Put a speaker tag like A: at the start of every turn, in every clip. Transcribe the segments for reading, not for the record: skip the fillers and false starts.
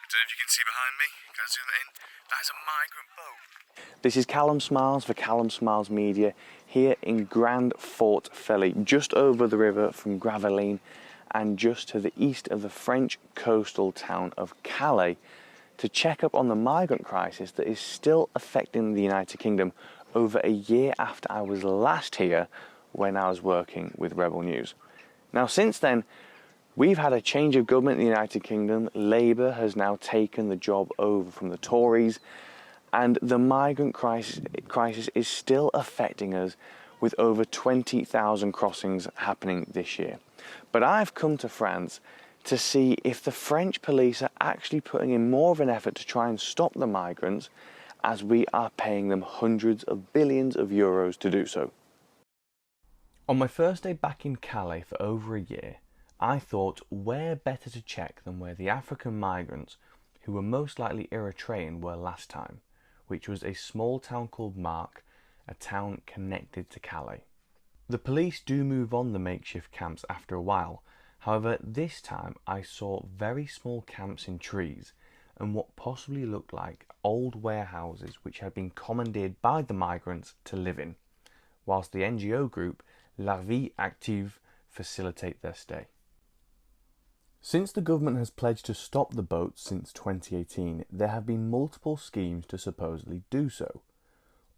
A: don't know if you can see behind me. Can I zoom it in? That is a migrant boat.
B: This is Callum Smiles for Callum Smiles Media here in Grand-Fort-Phillipe, just over the river from Gravelines and just to the east of the French coastal town of Calais, to check up on the migrant crisis that is still affecting the United Kingdom over a year after I was last here when I was working with Rebel News. Now, since then, we've had a change of government in the United Kingdom. Labour has now taken the job over from the Tories, and the migrant crisis is still affecting us, with over 20,000 crossings happening this year. But I've come to France to see if the French police are actually putting in more of an effort to try and stop the migrants, as we are paying them hundreds of billions of euros to do so. On my first day back in Calais for over a year, I thought where better to check than where the African migrants, who were most likely Eritrean, were last time, which was a small town called Mark, a town connected to Calais. The police do move on the makeshift camps after a while. However, this time I saw very small camps in trees and what possibly looked like old warehouses which had been commandeered by the migrants to live in, whilst the NGO group Vie Active facilitate their stay. Since the government has pledged to stop the boats since 2018, there have been multiple schemes to supposedly do so,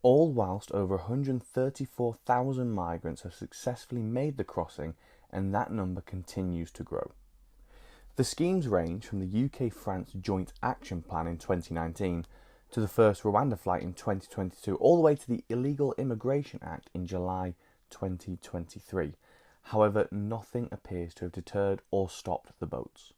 B: all whilst over 134,000 migrants have successfully made the crossing, and that number continues to grow. The schemes range from the UK-France Joint Action Plan in 2019 to the first Rwanda flight in 2022, all the way to the Illegal Immigration Act in July 2023. However, nothing appears to have deterred or stopped the boats.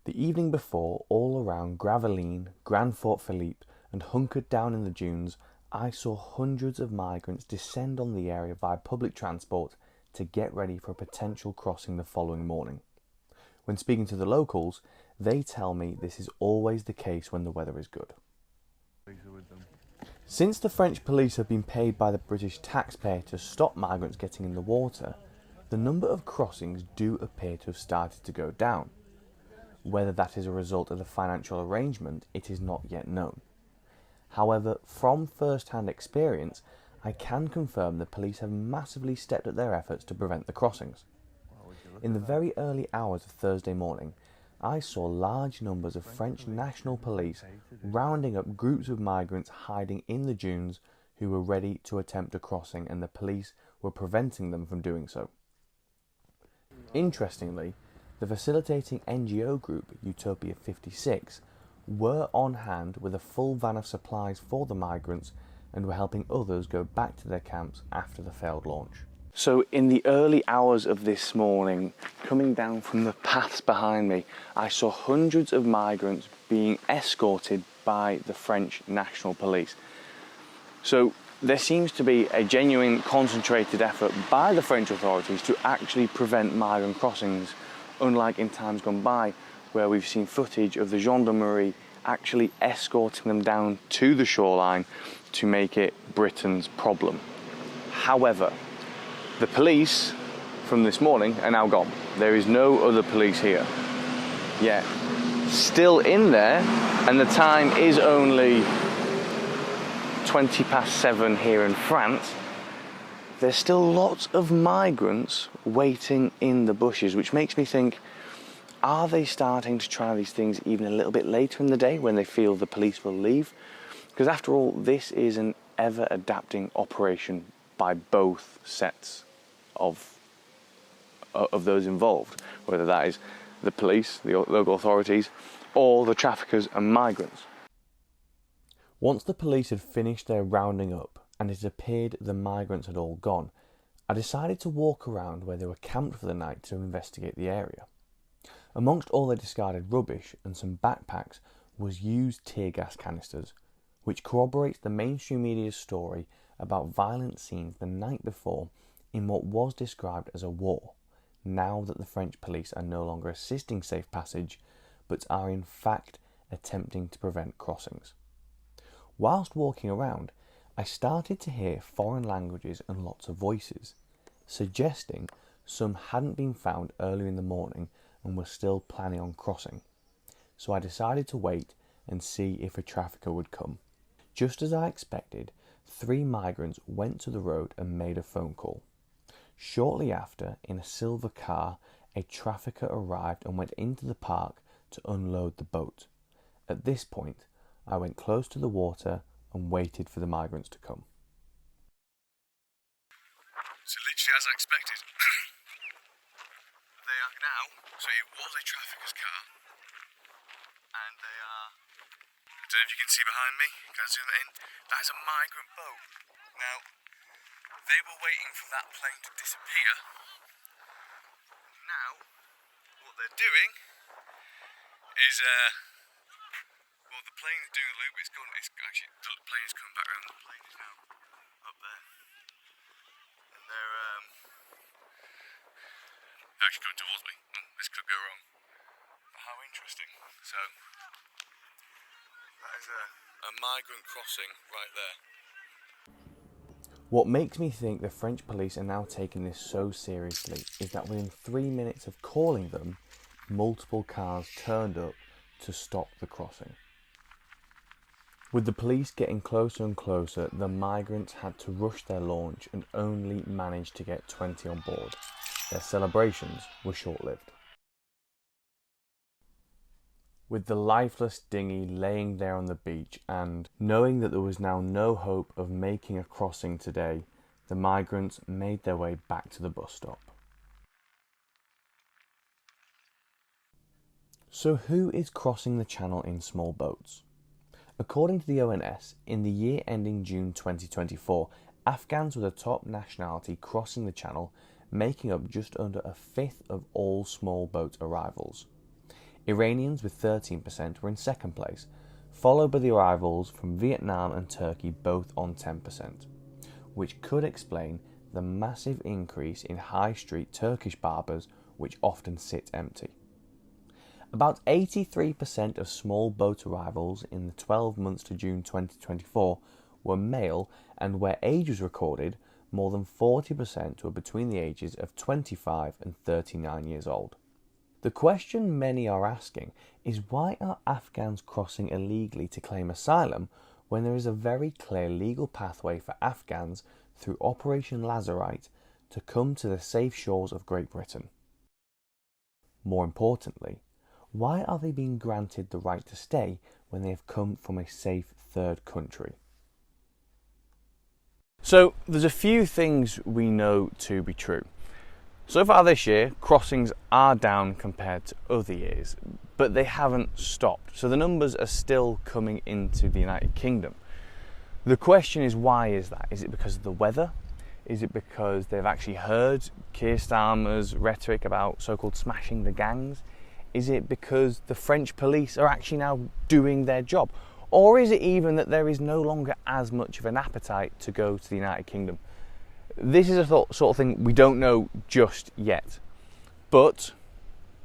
B: The evening before, all around Gravelines, Grand-Fort-Phillipe and hunkered down in the dunes, I saw hundreds of migrants descend on the area via public transport to get ready for a potential crossing the following morning. When speaking to the locals, they tell me this is always the case when the weather is good. Since the French police have been paid by the British taxpayer to stop migrants getting in the water, the number of crossings do appear to have started to go down. Whether that is a result of the financial arrangement, it is not yet known. However, from first-hand experience, I can confirm the police have massively stepped up their efforts to prevent the crossings. In the very early hours of Thursday morning, I saw large numbers of French National Police rounding up groups of migrants hiding in the dunes who were ready to attempt a crossing, and the police were preventing them from doing so. Interestingly, the facilitating NGO group Utopia 56 were on hand with a full van of supplies for the migrants and were helping others go back to their camps after the failed launch. So in the early hours of this morning, coming down from the paths behind me, I saw hundreds of migrants being escorted by the French National Police. So there seems to be a genuine concentrated effort by the French authorities to actually prevent migrant crossings, unlike in times gone by, where we've seen footage of the gendarmerie actually escorting them down to the shoreline to make it Britain's problem. However, the police from this morning are now gone. There is no other police here. Yet, still in there, and the time is only 7:20 here in France, there's still lots of migrants waiting in the bushes, which makes me think, are they starting to try these things even a little bit later in the day when they feel the police will leave? Because after all, this is an ever-adapting operation by both sets of those involved, whether that is the police, the local authorities, or the traffickers and migrants. Once the police had finished their rounding up and it appeared the migrants had all gone, I decided to walk around where they were camped for the night to investigate the area. Amongst all their discarded rubbish and some backpacks was used tear gas canisters, which corroborates the mainstream media's story about violent scenes the night before in what was described as a war, now that the French police are no longer assisting safe passage, but are in fact attempting to prevent crossings. Whilst walking around, I started to hear foreign languages and lots of voices, suggesting some hadn't been found earlier in the morning and were still planning on crossing. so I decided to wait and see if a trafficker would come. Just as I expected, 3 migrants went to the road and made a phone call. Shortly after, in a silver car, a trafficker arrived and went into the park to unload the boat. At this point, I went close to the water and waited for the migrants to come.
A: So literally as I expected, they are now, so it was a trafficker's car, and they are, I don't know if you can see behind me, can I zoom it in? That is a migrant boat. Now, they were waiting for that plane to disappear. Now, what they're doing is, well, the plane is doing a loop, it's actually, the plane is coming back around, the plane is now up there. And they're actually coming towards me. This could go wrong. But how interesting. So, that is a migrant crossing right there.
B: What makes me think the French police are now taking this so seriously is that within 3 minutes of calling them, multiple cars turned up to stop the crossing. With the police getting closer and closer, the migrants had to rush their launch and only managed to get 20 on board. Their celebrations were short-lived. With the lifeless dinghy laying there on the beach and knowing that there was now no hope of making a crossing today, the migrants made their way back to the bus stop. So who is crossing the channel in small boats? According to the ONS, in the year ending June 2024, Afghans were the top nationality crossing the channel, making up just under a fifth of all small boat arrivals. Iranians with 13% were in second place, followed by the arrivals from Vietnam and Turkey both on 10%, which could explain the massive increase in high street Turkish barbers which often sit empty. About 83% of small boat arrivals in the 12 months to June 2024 were male, and where age was recorded, more than 40% were between the ages of 25 and 39 years old. The question many are asking is, why are Afghans crossing illegally to claim asylum when there is a very clear legal pathway for Afghans through Operation Lazarite to come to the safe shores of Great Britain? More importantly, why are they being granted the right to stay when they have come from a safe third country? So there's a few things we know to be true. So far this year, crossings are down compared to other years, but they haven't stopped. So the numbers are still coming into the United Kingdom. The question is, why is that? Is it because of the weather? Is it because they've actually heard Keir Starmer's rhetoric about so-called smashing the gangs? Is it because the French police are actually now doing their job? Or is it even that there is no longer as much of an appetite to go to the United Kingdom? This is a sort of thing we don't know just yet. But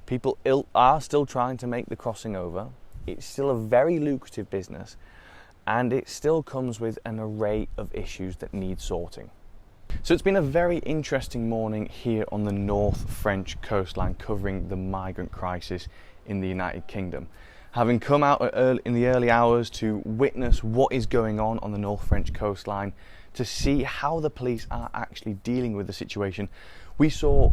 B: people are still trying to make the crossing over. It's still a very lucrative business, and it still comes with an array of issues that need sorting. So it's been a very interesting morning here on the North French coastline, covering the migrant crisis in the United Kingdom. Having come out in the early hours to witness what is going on the North French coastline, to see how the police are actually dealing with the situation, we saw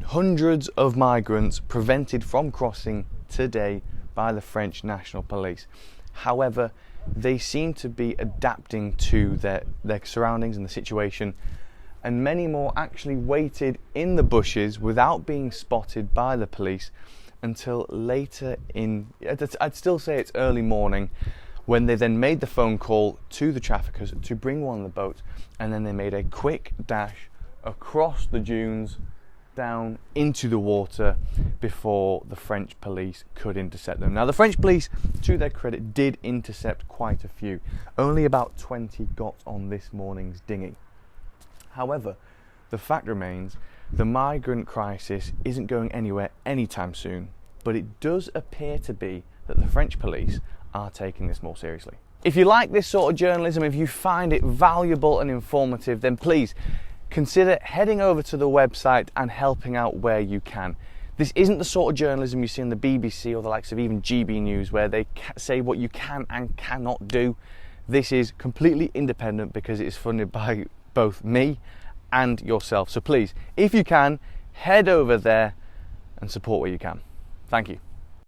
B: hundreds of migrants prevented from crossing today by the French National Police. However, they seem to be adapting to their surroundings and the situation, and many more actually waited in the bushes without being spotted by the police until later I'd still say it's early morning, when they then made the phone call to the traffickers to bring one on the boat, and then they made a quick dash across the dunes down into the water before the French police could intercept them. Now, the French police, to their credit, did intercept quite a few. Only about 20 got on this morning's dinghy. However, the fact remains, the migrant crisis isn't going anywhere anytime soon, but it does appear to be that the French police are taking this more seriously. If you like this sort of journalism, if you find it valuable and informative, then please consider heading over to the website and helping out where you can. This isn't the sort of journalism you see in the BBC or the likes of even GB News, where they say what you can and cannot do. This is completely independent because it is funded by both me and yourself. So please, if you can, head over there and support where you can. Thank you.